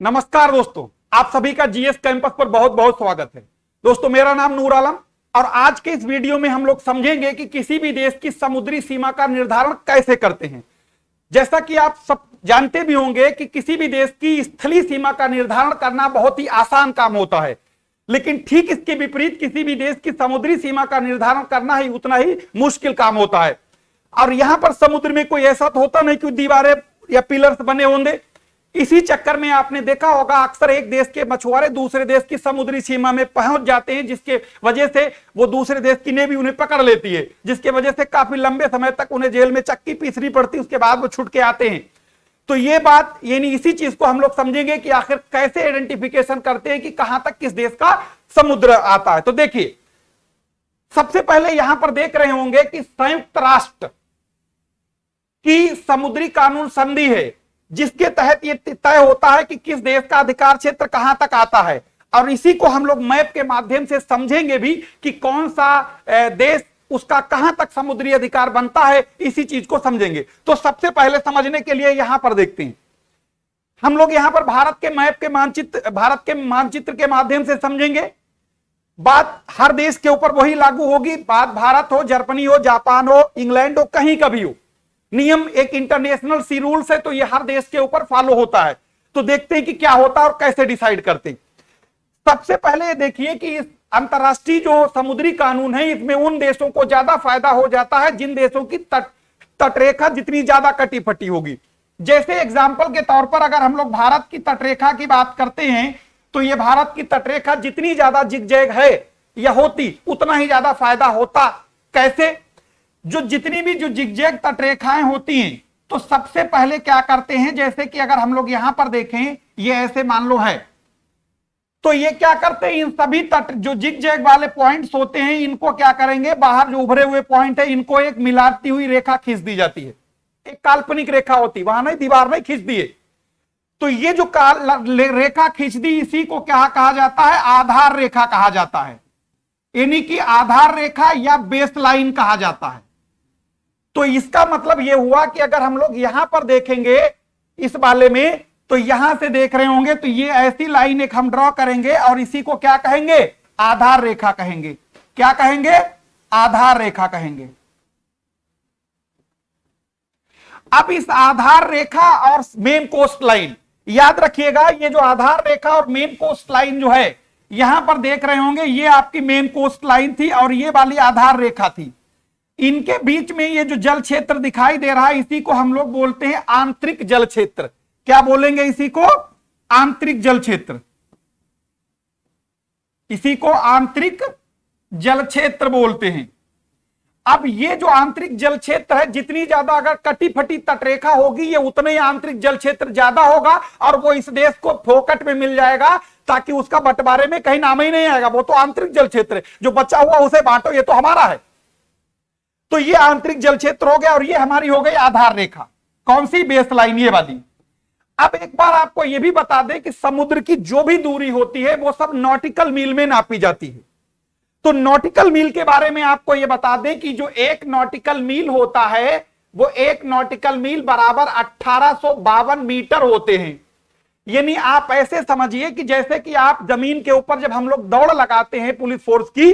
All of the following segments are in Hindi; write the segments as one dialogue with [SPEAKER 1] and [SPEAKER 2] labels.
[SPEAKER 1] नमस्कार दोस्तों, आप सभी का जीएस कैंपस पर बहुत बहुत स्वागत है। दोस्तों, मेरा नाम नूर आलम और आज के इस वीडियो में हम लोग समझेंगे कि किसी भी देश की समुद्री सीमा का निर्धारण कैसे करते हैं। जैसा कि आप सब जानते भी होंगे कि किसी भी देश की स्थलीय सीमा का निर्धारण करना बहुत ही आसान काम होता है, लेकिन ठीक इसके विपरीत किसी भी देश की समुद्री सीमा का निर्धारण करना ही उतना ही मुश्किल काम होता है। और यहां पर समुद्र में कोई ऐसा तो होता नहीं कि दीवारें या पिलर्स बने होंगे। इसी चक्कर में आपने देखा होगा अक्सर एक देश के मछुआरे दूसरे देश की समुद्री सीमा में पहुंच जाते हैं, जिसके वजह से वो दूसरे देश की नेवी उन्हें पकड़ लेती है, जिसके वजह से काफी लंबे समय तक उन्हें जेल में चक्की पीसनी पड़ती है, उसके बाद वो छूट के आते हैं। तो ये बात यानी इसी चीज को हम लोग समझेंगे कि आखिर कैसे आइडेंटिफिकेशन करते हैं कि कहां तक किस देश का समुद्र आता है। तो देखिए, सबसे पहले यहां पर देख रहे होंगे कि संयुक्त राष्ट्र की समुद्री कानून संधि है, जिसके तहत यह तय होता है कि किस देश का अधिकार क्षेत्र कहां तक आता है। और इसी को हम लोग मैप के माध्यम से समझेंगे भी कि कौन सा देश उसका कहां तक समुद्री अधिकार बनता है, इसी चीज को समझेंगे। तो सबसे पहले समझने के लिए यहां पर देखते हैं हम लोग, यहां पर भारत के मैप के मानचित्र के माध्यम से समझेंगे। बात हर देश के ऊपर वही लागू होगी, बात भारत हो, जर्मनी हो, जापान हो, इंग्लैंड हो, कहीं का भी हो। नियम एक इंटरनेशनल सी रूल्स है, तो ये हर देश के ऊपर फॉलो होता है। तो देखते हैं कि क्या होता है और कैसे डिसाइड करते हैं। सबसे पहले ये देखिए कि इस अंतरराष्ट्रीय जो समुद्री कानून है, इसमें उन देशों को ज्यादा फायदा हो जाता है जिन देशों की तटरेखा जितनी ज्यादा कटी फटी होगी। जैसे एग्जाम्पल के तौर पर अगर हम लोग भारत की तटरेखा की बात करते हैं, तो ये भारत की तटरेखा जितनी ज्यादा जिगजैग है या होती, उतना ही ज्यादा फायदा होता। कैसे? जो जितनी भी जो जिगजैग तटरेखाएं होती हैं, तो सबसे पहले क्या करते हैं, जैसे कि अगर हम लोग यहां पर देखें, ये ऐसे मान लो है, तो ये क्या करते हैं, इन सभी तट जो जिगजैग वाले पॉइंट्स होते हैं, इनको क्या करेंगे, बाहर जो उभरे हुए पॉइंट है, इनको एक मिलाती हुई रेखा खींच दी जाती है। एक काल्पनिक रेखा होती है, वहां नहीं, दीवार नहीं, खींच दिए। तो ये जो रेखा खींच दी, इसी को क्या कहा जाता है, आधार रेखा कहा जाता है। यानी कि आधार रेखा या बेस लाइन कहा जाता है। तो इसका मतलब यह हुआ कि अगर हम लोग यहां पर देखेंगे इस वाले में, तो यहां से देख रहे होंगे, तो ये ऐसी लाइन एक हम ड्रॉ करेंगे और इसी को क्या कहेंगे, आधार रेखा कहेंगे। क्या कहेंगे? आधार रेखा कहेंगे। अब इस आधार रेखा और मेन कोस्ट लाइन, याद रखिएगा, ये जो आधार रेखा और मेन कोस्ट लाइन जो है, यहां पर देख रहे होंगे, ये आपकी मेन कोस्ट लाइन थी और ये वाली आधार रेखा थी। इनके बीच में ये जो जल क्षेत्र दिखाई दे रहा है, इसी को हम लोग बोलते हैं आंतरिक जल क्षेत्र। क्या बोलेंगे इसी को? आंतरिक जल क्षेत्र। इसी को आंतरिक जल क्षेत्र बोलते हैं। अब ये जो आंतरिक जल क्षेत्र है, जितनी ज्यादा अगर कटी फटी तटरेखा होगी, ये उतने ही आंतरिक जल क्षेत्र ज्यादा होगा और वो इस देश को फोकट में मिल जाएगा, ताकि उसका बंटवारे में कहीं नाम ही नहीं आएगा। वो तो आंतरिक जल क्षेत्र है, जो बचा हुआ उसे बांटो, ये तो हमारा है। तो ये आंतरिक जल क्षेत्र हो गया और ये हमारी हो गई आधार रेखा। कौन सी? बेस लाइन, ये वाली। अब एक बार आपको यह भी बता दें कि समुद्र की जो भी दूरी होती है, वो सब नॉटिकल मील में नापी जाती है। तो नॉटिकल मील के बारे में आपको यह बता दें कि जो एक नॉटिकल मील होता है, वो एक नॉटिकल मील बराबर 1852 मीटर होते हैं। यानी आप ऐसे समझिए कि जैसे कि आप जमीन के ऊपर जब हम लोग दौड़ लगाते हैं पुलिस फोर्स की,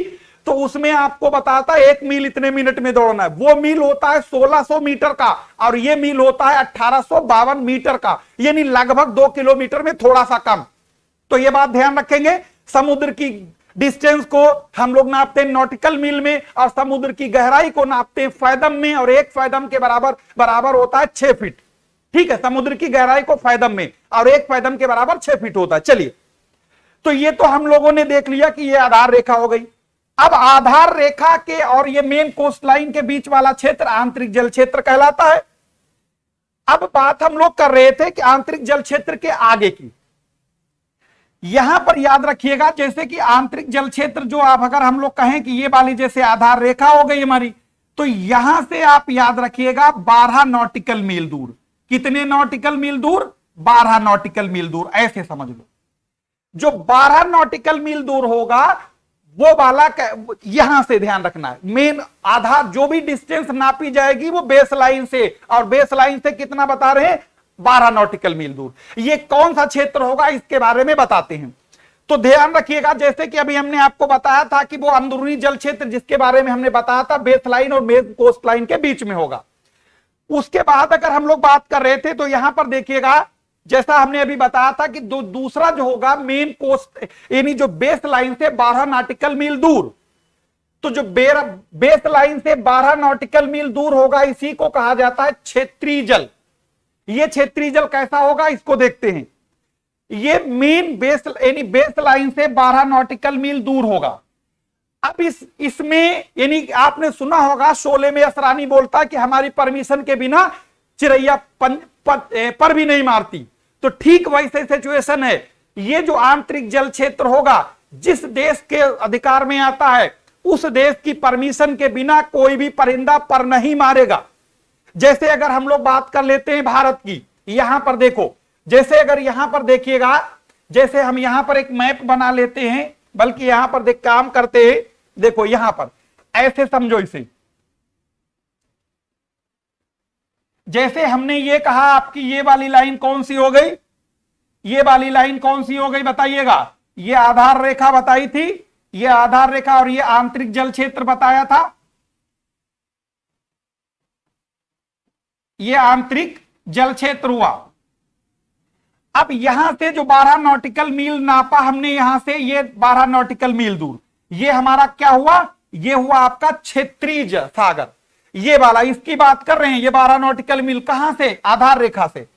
[SPEAKER 1] तो उसमें आपको बताता है 1 मील इतने मिनट में दौड़ना है। वो मील होता है 1600 मीटर का और ये मील होता है 1852 मीटर का, यानी लगभग 2 किलोमीटर में थोड़ा सा कम। तो ये बात ध्यान रखेंगे। समुद्र की डिस्टेंस को हम लोग नापते हैं नॉटिकल मील में और समुद्र की गहराई को नापते हैं फैदम में, और एक फैदम के बराबर होता है 6 फीट। ठीक है, समुद्र की गहराई को फैदम में, और एक फैदम के बराबर 6 फीट होता है। चलिए, तो ये तो हम लोगों ने देख लिया कि ये आधार रेखा हो गई। अब आधार रेखा के और ये मेन कोस्ट लाइन के बीच वाला क्षेत्र आंतरिक जल क्षेत्र कहलाता है। अब बात हम लोग कर रहे थे कि आंतरिक जल क्षेत्र के आगे की। यहां पर याद रखिएगा, जैसे कि आंतरिक जल क्षेत्र जो आप अगर हम लोग कहें कि ये वाली जैसे आधार रेखा हो गई हमारी, तो यहां से आप याद रखिएगा 12 नॉटिकल मील दूर। कितने नॉटिकल मील दूर? 12 नॉटिकल मील दूर, ऐसे समझ लो। जो 12 नॉटिकल मील दूर होगा, वो वाला यहां से ध्यान रखना है। मेन आधार जो भी डिस्टेंस नापी जाएगी वो बेस लाइन से, और बेस लाइन से कितना बता रहे हैं? 12 नॉटिकल मील दूर। ये कौन सा क्षेत्र होगा इसके बारे में बताते हैं। तो ध्यान रखिएगा, जैसे कि अभी हमने आपको बताया था कि वो अंदरूनी जल क्षेत्र जिसके बारे में हमने बताया था बेसलाइन और मेन कोस्ट लाइन के बीच में होगा। उसके बाद अगर हम लोग बात कर रहे थे तो यहां पर देखिएगा, जैसा हमने अभी बताया था कि दूसरा जो होगा मेन कोस्ट यानी जो बेस लाइन से 12 नॉटिकल मील दूर, तो जो बेस लाइन से 12 नॉटिकल मील दूर होगा इसी को कहा जाता है क्षेत्रीय जल। ये क्षेत्रीय जल कैसा होगा इसको देखते हैं। ये मेन बेस यानी बेस लाइन से 12 नॉटिकल मील दूर होगा। अब इसमें यानी आपने सुना होगा शोले में असरानी बोलता कि हमारी परमिशन के बिना चिड़ैया पर भी नहीं मारती, तो ठीक वैसे सिचुएशन है। ये जो आंतरिक जल क्षेत्र होगा जिस देश के अधिकार में आता है उस देश की परमिशन के बिना कोई भी परिंदा पर नहीं मारेगा। जैसे अगर हम लोग बात कर लेते हैं भारत की, यहां पर देखो, जैसे अगर यहां पर देखिएगा, जैसे हम यहां पर एक मैप बना लेते हैं, बल्कि यहां पर देख काम करते हैं, देखो यहां पर ऐसे समझो इसे। जैसे हमने ये कहा आपकी ये वाली लाइन कौन सी हो गई, ये वाली लाइन कौन सी हो गई बताइएगा। ये आधार रेखा बताई थी, ये आधार रेखा, और ये आंतरिक जल क्षेत्र बताया था, ये आंतरिक जल क्षेत्र हुआ। अब यहां से जो 12 नॉटिकल मील नापा हमने, यहां से ये 12 नॉटिकल मील दूर, ये हमारा क्या हुआ, ये हुआ आपका क्षेत्रीय सागर। ये वाला इसकी बात कर रहे हैं, ये 12 नॉटिकल मील कहां से, आधार रेखा से।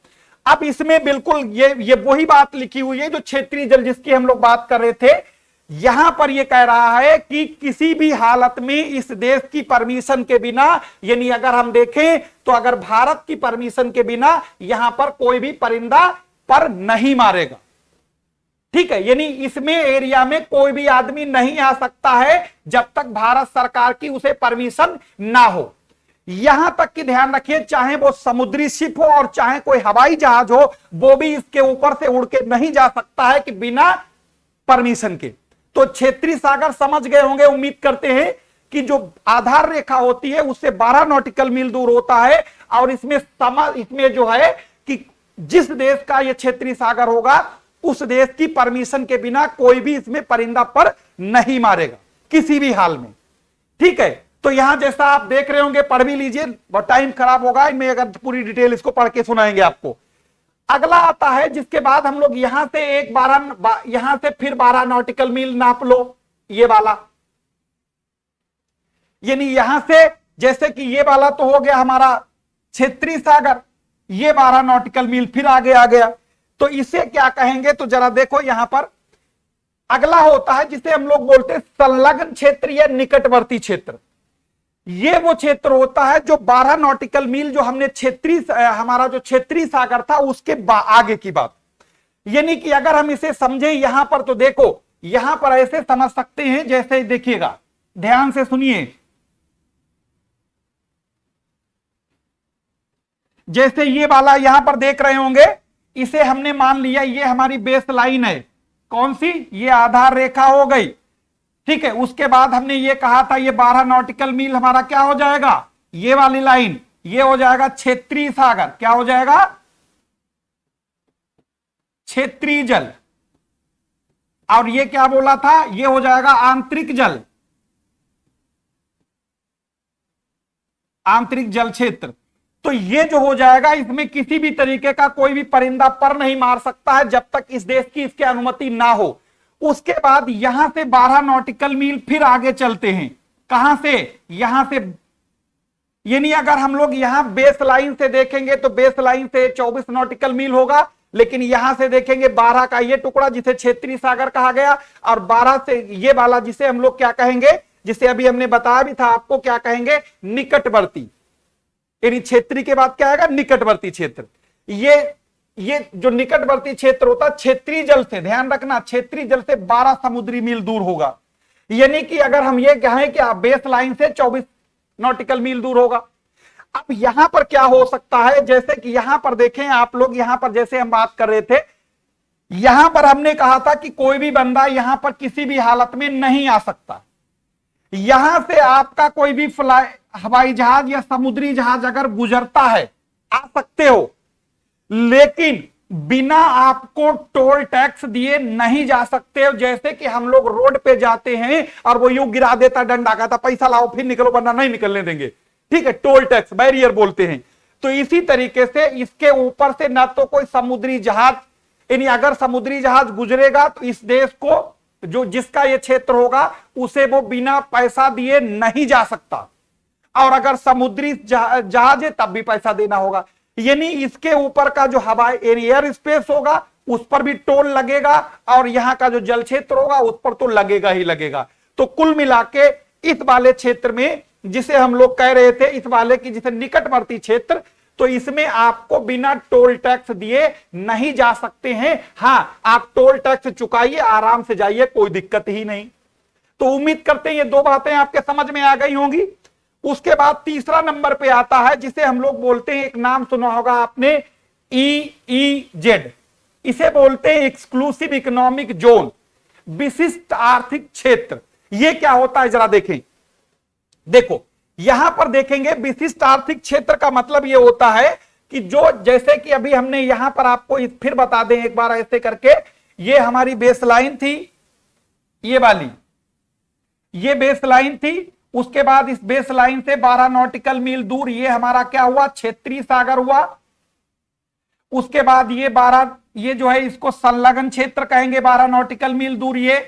[SPEAKER 1] अब इसमें बिल्कुल ये वही बात लिखी हुई है जो क्षेत्रीय जल जिसकी हम लोग बात कर रहे थे। यहां पर ये कह रहा है कि किसी भी हालत में इस देश की परमिशन के बिना, यानी अगर हम देखें तो अगर भारत की परमिशन के बिना यहां पर कोई भी परिंदा पर नहीं मारेगा। ठीक है, यानी इसमें एरिया में कोई भी आदमी नहीं आ सकता है जब तक भारत सरकार की उसे परमिशन ना हो। यहां तक कि ध्यान रखिए, चाहे वो समुद्री शिप हो और चाहे कोई हवाई जहाज हो, वो भी इसके ऊपर से उड़ के नहीं जा सकता है कि बिना परमिशन के। तो क्षेत्रीय सागर समझ गए होंगे, उम्मीद करते हैं कि जो आधार रेखा होती है उससे 12 नॉटिकल मील दूर होता है, और इसमें जो है कि जिस देश का यह क्षेत्रीय सागर होगा उस देश की परमिशन के बिना कोई भी इसमें परिंदा पर नहीं मारेगा किसी भी हाल में। ठीक है, तो यहां जैसा आप देख रहे होंगे, पढ़ भी लीजिए, बहुत टाइम खराब होगा मैं अगर पूरी डिटेल इसको पढ़ के सुनाएंगे आपको। अगला आता है जिसके बाद हम लोग यहां से यहां से फिर 12 नॉटिकल मील नाप लो, ये वाला, यानी यहां से जैसे कि ये वाला तो हो गया हमारा क्षेत्रीय सागर, ये 12 नॉटिकल मील फिर आगे आ गया। तो इसे क्या कहेंगे, तो जरा देखो यहां पर अगला होता है जिसे हम लोग बोलते हैं संलग्न क्षेत्र या निकटवर्ती क्षेत्र। ये वो क्षेत्र होता है जो 12 नॉटिकल मील जो हमने हमारा जो क्षेत्रीय सागर था उसके आगे की बात। यानी कि अगर हम इसे समझें यहां पर, तो देखो यहां पर ऐसे समझ सकते हैं, जैसे देखिएगा, ध्यान से सुनिए, जैसे ये वाला यहां पर देख रहे होंगे, इसे हमने मान लिया ये हमारी बेस लाइन है, कौन सी, ये आधार रेखा हो गई। ठीक है, उसके बाद हमने ये कहा था ये 12 नॉटिकल मील हमारा क्या हो जाएगा, ये वाली लाइन, ये हो जाएगा क्षेत्रीय सागर, क्या हो जाएगा, क्षेत्रीय जल। और ये क्या बोला था, ये हो जाएगा आंतरिक जल, आंतरिक जल क्षेत्र। तो ये जो हो जाएगा, इसमें किसी भी तरीके का कोई भी परिंदा पर नहीं मार सकता है जब तक इस देश की इसकी अनुमति ना हो। उसके बाद यहां से 12 नॉटिकल मील फिर आगे चलते हैं, कहां से, यहां से, यानी अगर हम लोग यहां बेस लाइन से देखेंगे तो बेस लाइन से 24 नॉटिकल मील होगा, लेकिन यहां से देखेंगे 12 का ये टुकड़ा जिसे क्षेत्रीय सागर कहा गया, और 12 से ये वाला जिसे हम लोग क्या कहेंगे, जिसे अभी हमने बताया भी था आपको, क्या कहेंगे, निकटवर्ती। यानी क्षेत्रीय के बाद क्या आएगा, निकटवर्ती क्षेत्र। ये जो निकटवर्ती क्षेत्र होता है क्षेत्रीय जल से, ध्यान रखना, क्षेत्रीय जल से 12 समुद्री मील दूर होगा। यानी कि अगर हम ये कहें कि बेस लाइन से 24 नॉटिकल मील दूर होगा। अब यहां पर क्या हो सकता है, जैसे कि यहां पर देखें आप लोग, यहां पर जैसे हम बात कर रहे थे, यहां पर हमने कहा था कि कोई भी बंदा यहां पर किसी भी हालत में नहीं आ सकता। यहां से आपका कोई भी हवाई जहाज या समुद्री जहाज अगर गुजरता है, आ सकते हो, लेकिन बिना आपको टोल टैक्स दिए नहीं जा सकते। जैसे कि हम लोग रोड पे जाते हैं और वो यूं गिरा देता, डंडा कहता पैसा लाओ फिर निकलो वरना नहीं निकलने देंगे, ठीक है, टोल टैक्स बैरियर बोलते हैं। तो इसी तरीके से इसके ऊपर से ना तो कोई समुद्री जहाज, यानी अगर समुद्री जहाज गुजरेगा तो इस देश को जो जिसका ये क्षेत्र होगा उसे वो बिना पैसा दिए नहीं जा सकता, और अगर समुद्री जहाज है तब भी पैसा देना होगा। यानी इसके ऊपर का जो हवाई एयर स्पेस होगा उस पर भी टोल लगेगा, और यहां का जो जल क्षेत्र होगा उस पर तो लगेगा ही लगेगा। तो कुल मिला के इस वाले क्षेत्र में, जिसे हम लोग कह रहे थे इस वाले की जिसे निकटवर्ती क्षेत्र, तो इसमें आपको बिना टोल टैक्स दिए नहीं जा सकते हैं। हां, आप टोल टैक्स चुकाइए, आराम से जाइए, कोई दिक्कत ही नहीं। तो उम्मीद करते हैं ये दो बातें आपके समझ में आ गई होंगी। उसके बाद तीसरा नंबर पे आता है जिसे हम लोग बोलते हैं, एक नाम सुना होगा आपने, EEZ। इसे बोलते हैं एक्सक्लूसिव इकोनॉमिक जोन, विशिष्ट आर्थिक क्षेत्र। ये क्या होता है जरा देखें। देखो यहां पर देखेंगे, विशिष्ट आर्थिक क्षेत्र का मतलब यह होता है कि जो, जैसे कि अभी हमने यहां पर आपको फिर बता दें एक बार ऐसे करके, ये हमारी बेसलाइन थी, ये वाली ये बेसलाइन थी। उसके बाद इस बेसलाइन से 12 नॉटिकल मील दूर ये हमारा क्या हुआ, क्षेत्रीय सागर हुआ। उसके बाद ये जो है इसको संलग्न क्षेत्र कहेंगे, 12 नॉटिकल मील दूर ये।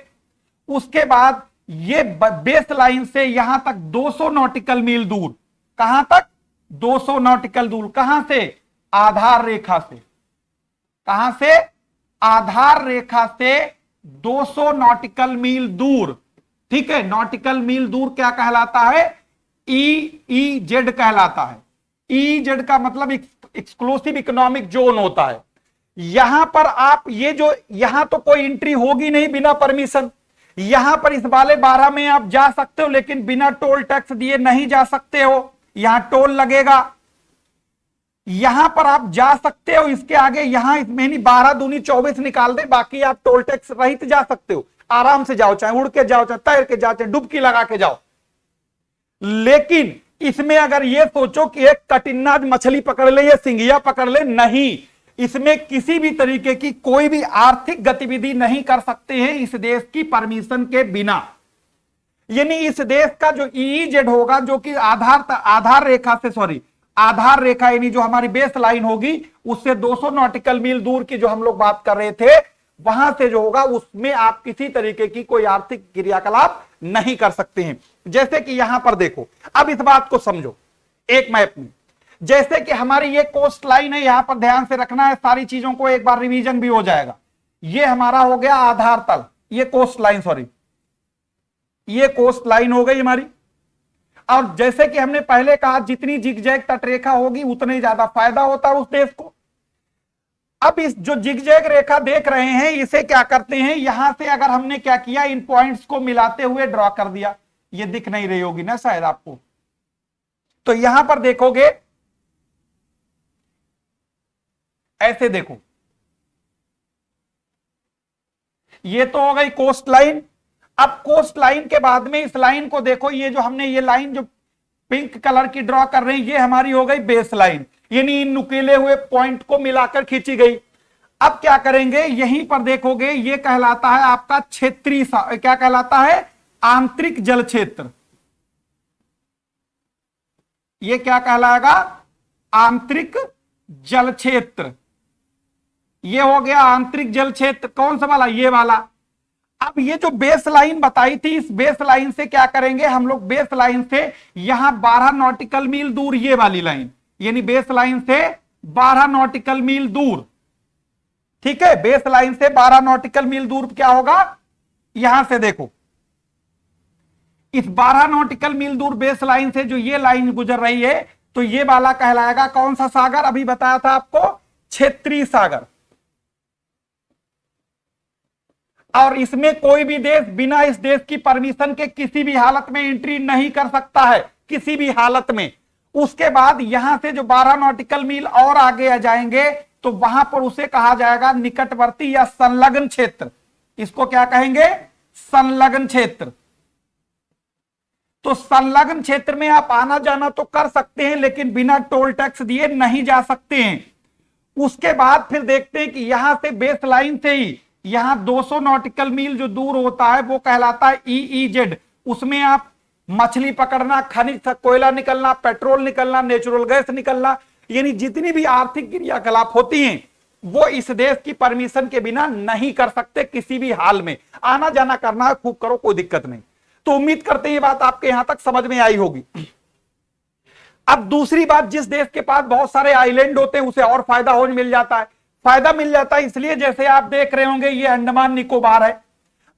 [SPEAKER 1] उसके बाद ये बेस लाइन से यहां तक 200 नॉटिकल मील दूर, कहां तक, 200 नॉटिकल दूर, कहां से, आधार रेखा से, कहां से, आधार रेखा से 200 नॉटिकल मील दूर, ठीक है। नॉटिकल मील दूर क्या कहलाता है, EEZ कहलाता है। EEZ का मतलब एक्सक्लूसिव इकोनॉमिक जोन होता है। यहां पर आप ये जो, यहां तो कोई एंट्री होगी नहीं बिना परमिशन, यहां पर इस वाले 12 में आप जा सकते हो लेकिन बिना टोल टैक्स दिए नहीं जा सकते हो, यहां टोल लगेगा। यहां पर आप जा सकते हो, इसके आगे यहां इसमें नहीं, 12 दूनी 24 निकाल दे, बाकी आप टोल टैक्स रहित जा सकते हो, आराम से जाओ, चाहे उड़ के जाओ, चाहे तैर के जाओ, चाहे डुबकी लगा के जाओ। लेकिन इसमें अगर ये सोचो कि एक कटिन्ना मछली पकड़ ले या सिंगिया पकड़ ले, नहीं, इसमें किसी भी तरीके की कोई भी आर्थिक गतिविधि नहीं कर सकते हैं इस देश की परमिशन के बिना। यानी इस देश का जो EEZ होगा, जो कि आधार रेखा से, सॉरी, आधार रेखा यानी जो हमारी बेस लाइन होगी उससे 200 नॉटिकल मील दूर की जो हम लोग बात कर रहे थे, वहां से जो होगा उसमें आप किसी तरीके की कोई आर्थिक क्रियाकलाप नहीं कर सकते हैं। जैसे कि यहां पर देखो, अब इस बात को समझो एक मैप में, जैसे कि हमारी ये कोस्ट लाइन है, यहां पर ध्यान से रखना है, सारी चीजों को एक बार रिवीजन भी हो जाएगा। ये हमारा हो गया आधार तल, ये कोस्ट लाइन, सॉरी, ये कोस्ट लाइन हो गई हमारी। और जैसे कि हमने पहले कहा, जितनी जिगजैग तटरेखा होगी उतने ज्यादा फायदा होता है उस देश को। अब इस जो जिगजैग रेखा देख रहे हैं, इसे क्या करते हैं, यहां से अगर हमने क्या किया, इन पॉइंट्स को मिलाते हुए ड्रॉ कर दिया, ये दिख नहीं रही होगी ना शायद आपको, तो यहां पर देखोगे, ऐसे देखो, ये तो हो गई कोस्ट लाइन। अब कोस्ट लाइन के बाद में इस लाइन को देखो, ये जो हमने ये लाइन जो पिंक कलर की ड्रॉ कर रहे हैं, ये हमारी हो गई बेस लाइन, यानी इन नुकीले हुए पॉइंट को मिलाकर खींची गई। अब क्या करेंगे, यहीं पर देखोगे, ये कहलाता है आपका क्षेत्रीय, क्या कहलाता है, आंतरिक जल क्षेत्र। ये क्या कहलाएगा, आंतरिक जल क्षेत्र। ये हो गया आंतरिक जल क्षेत्र, कौन सा वाला, ये वाला। अब ये जो बेस लाइन बताई थी, इस बेस लाइन से क्या करेंगे हम लोग, बेस लाइन से यहां 12 नॉटिकल मील दूर ये वाली लाइन, यानी बेस लाइन से 12 नॉटिकल मील दूर, ठीक है, बेस लाइन से 12 नॉटिकल मील दूर क्या होगा, यहां से देखो, इस 12 नॉटिकल मील दूर बेस लाइन से जो ये लाइन गुजर रही है, तो ये वाला कहलाएगा कौन सा सागर, अभी बताया था आपको, क्षेत्रीय सागर। और इसमें कोई भी देश बिना इस देश की परमिशन के किसी भी हालत में एंट्री नहीं कर सकता है, किसी भी हालत में। उसके बाद यहां से जो 12 नॉटिकल मील और आगे आ जाएंगे, तो वहां पर उसे कहा जाएगा निकटवर्ती या संलग्न क्षेत्र। इसको क्या कहेंगे, संलग्न क्षेत्र। तो संलग्न क्षेत्र में आप आना जाना तो कर सकते हैं, लेकिन बिना टोल टैक्स दिए नहीं जा सकते हैं। उसके बाद फिर देखते हैं कि यहां से बेस लाइन से ही यहां 200 नॉटिकल मील जो दूर होता है वो कहलाता है EEZ। उसमें आप मछली पकड़ना, खनिज कोयला निकलना, पेट्रोल निकलना, नेचुरल गैस निकलना, यानी जितनी भी आर्थिक क्रियाकलाप होती हैं वो इस देश की परमिशन के बिना नहीं कर सकते किसी भी हाल में। आना जाना करना है, खूब करो, कोई दिक्कत नहीं। तो उम्मीद करते हैं ये बात आपके यहां तक समझ में आई होगी। अब दूसरी बात, जिस देश के पास बहुत सारे आइलैंड होते हैं उसे और फायदा हो मिल जाता है। फायदा मिल जाता है इसलिए, जैसे आप देख रहे होंगे ये अंडमान निकोबार है।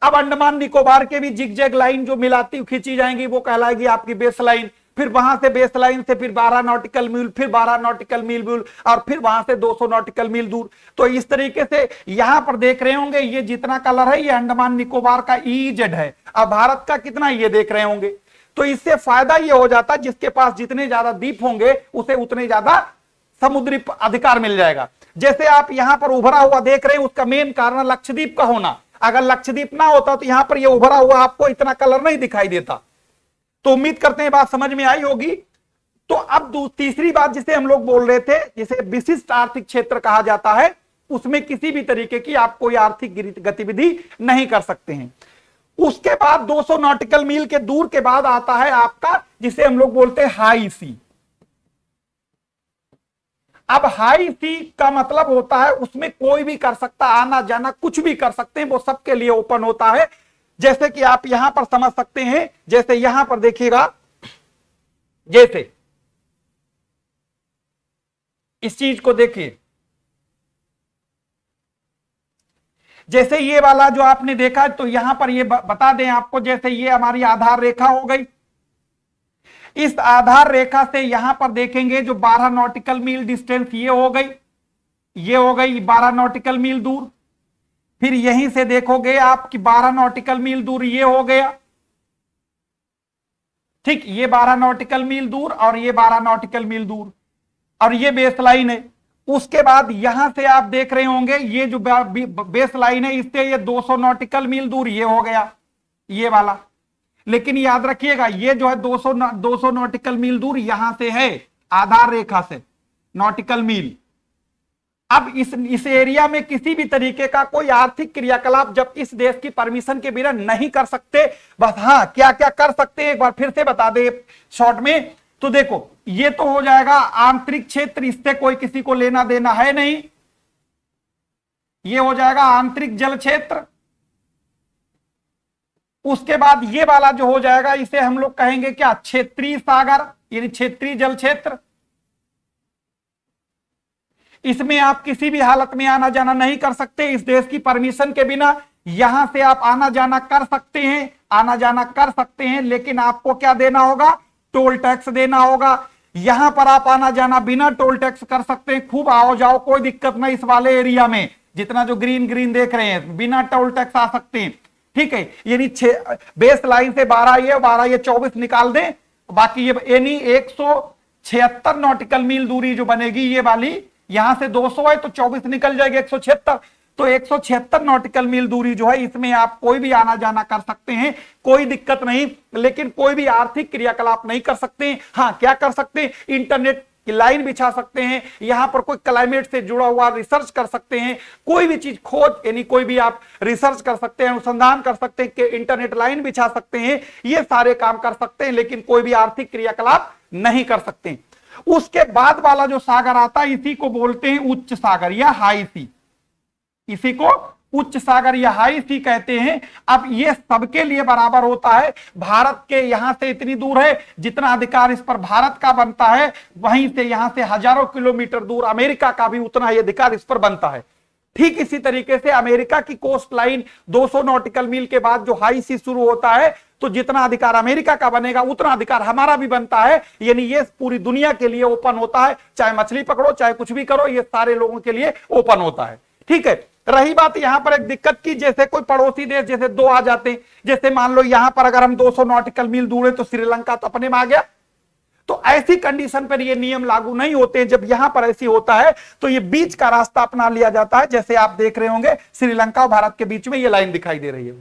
[SPEAKER 1] अब अंडमान निकोबार के भी जिगजैग लाइन जो मिलाती खींची जाएंगी वो कहलाएगी आपकी बेस लाइन। फिर वहां से बेस लाइन से फिर 12 नॉटिकल मील, फिर 12 नॉटिकल मील और फिर वहां से 200 नॉटिकल मील दूर। तो इस तरीके से यहां पर देख रहे होंगे ये जितना कलर है ये अंडमान निकोबार का EEZ है। अब भारत का कितना ये देख रहे होंगे। तो इससे फायदा ये हो जाता है जिसके पास जितने ज्यादा द्वीप होंगे उसे उतने ज्यादा समुद्री अधिकार मिल जाएगा। जैसे आप यहां पर उभरा हुआ देख रहे हैं, उसका मेन कारण लक्षद्वीप का होना। अगर लक्षद्वीप ना होता तो यहां पर ये उभरा हुआ आपको इतना कलर नहीं दिखाई देता। तो उम्मीद करते हैं बात समझ में आई होगी। तो अब तीसरी बात जिसे हम लोग बोल रहे थे, जिसे विशिष्ट आर्थिक क्षेत्र कहा जाता है, उसमें किसी भी तरीके की आप कोई आर्थिक गतिविधि नहीं कर सकते हैं। उसके बाद 200 नॉटिकल मील के दूर के बाद आता है आपका जिसे हम लोग बोलते हैं हाई सी। अब हाई सी का मतलब होता है उसमें कोई भी कर सकता, आना जाना कुछ भी कर सकते हैं, वो सबके लिए ओपन होता है। जैसे कि आप यहां पर समझ सकते हैं, जैसे यहां पर देखिएगा, जैसे इस चीज को देखिए, जैसे ये वाला जो आपने देखा, तो यहां पर ये बता दें आपको, जैसे ये हमारी आधार रेखा हो गई। इस आधार रेखा से यहां पर देखेंगे जो 12 नॉटिकल मील डिस्टेंस ये हो गई, ये हो गई 12 नॉटिकल मील दूर। फिर यहीं से देखोगे आपकी 12 नॉटिकल मील दूर ये हो गया, ठीक, ये 12 नॉटिकल मील दूर और ये 12 नॉटिकल मील दूर, और ये बेस लाइन है। उसके बाद यहां से आप देख रहे होंगे ये जो बेस लाइन है इससे ये 200 नॉटिकल मील दूर ये हो गया, ये वाला। लेकिन याद रखिएगा ये जो है 200 नॉटिकल मील दूर यहां से है, आधार रेखा से नॉटिकल मील। अब इस एरिया में किसी भी तरीके का कोई आर्थिक क्रियाकलाप जब इस देश की परमिशन के बिना नहीं कर सकते। बस हाँ, क्या क्या कर सकते हैं एक बार फिर से बता दे शॉर्ट में। तो देखो ये तो हो जाएगा आंतरिक क्षेत्र, इससे कोई किसी को लेना देना है नहीं। ये हो जाएगा आंतरिक जल क्षेत्र। उसके बाद ये वाला जो हो जाएगा इसे हम लोग कहेंगे क्या, क्षेत्रीय सागर, यानी क्षेत्रीय जल क्षेत्र। इसमें आप किसी भी हालत में आना जाना नहीं कर सकते इस देश की परमिशन के बिना। यहां से आप आना जाना कर सकते हैं, आना जाना कर सकते हैं, लेकिन आपको क्या देना होगा, टोल टैक्स देना होगा। यहां पर आप आना जाना बिना टोल टैक्स कर सकते हैं, खूब आओ जाओ, कोई दिक्कत नहीं। इस वाले एरिया में जितना जो ग्रीन ग्रीन देख रहे हैं बिना टोल टैक्स आ सकते हैं, ठीक है। यानी बेस लाइन से 12 ये 24 निकाल दें, बाकी ये यानी 176 नॉटिकल मील दूरी जो बनेगी ये वाली, यहां से 200 है तो 24 निकल जाएगी 176। तो 176 नॉटिकल मील दूरी जो है इसमें आप कोई भी आना जाना कर सकते हैं, कोई दिक्कत नहीं। लेकिन कोई भी आर्थिक क्रियाकलाप नहीं कर सकते हैं। हाँ, क्या कर सकते हैं, इंटरनेट की लाइन बिछा सकते हैं, यहां पर कोई क्लाइमेट से जुड़ा हुआ रिसर्च कर सकते हैं, कोई भी चीज खोज, यानी कोई भी आप रिसर्च कर सकते हैं, अनुसंधान कर सकते हैं, कि इंटरनेट लाइन बिछा सकते हैं, ये सारे काम कर सकते हैं, लेकिन कोई भी आर्थिक क्रियाकलाप नहीं कर सकते। उसके बाद वाला जो सागर आता है इसी को बोलते हैं उच्च सागर या हाई सी, इसी को उच्च सागर या हाई सी कहते हैं। अब ये सबके लिए बराबर होता है। भारत के यहां से इतनी दूर है, जितना अधिकार इस पर भारत का बनता है, वहीं से यहां से हजारों किलोमीटर दूर अमेरिका का भी उतना ही अधिकार इस पर बनता है। ठीक इसी तरीके से अमेरिका की कोस्ट लाइन 200 नॉटिकल मील के बाद जो हाई सी शुरू होता है, तो जितना अधिकार अमेरिका का बनेगा उतना अधिकार हमारा भी बनता है। यानी ये पूरी दुनिया के लिए ओपन होता है, चाहे मछली पकड़ो चाहे कुछ भी करो, ये सारे लोगों के लिए ओपन होता है। ठीक है। रही बात यहां पर एक दिक्कत की, जैसे कोई पड़ोसी देश जैसे दो आ जाते हैं, जैसे मान लो यहां पर अगर हम 200 नॉटिकल मील दूर है तो श्रीलंका तो अपने में आ गया। तो ऐसी कंडीशन पर ये नियम लागू नहीं होते। जब यहां पर ऐसी होता है तो ये बीच का रास्ता अपना लिया जाता है। जैसे आप देख रहे होंगे श्रीलंका और भारत के बीच में ये लाइन दिखाई दे रही है।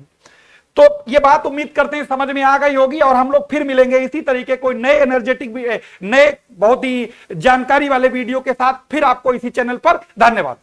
[SPEAKER 1] तो ये बात उम्मीद करते हैं समझ में आ गई होगी, और हम लोग फिर मिलेंगे इसी तरीके कोई नए एनर्जेटिक नए बहुत ही जानकारी वाले वीडियो के साथ फिर आपको इसी चैनल पर। धन्यवाद।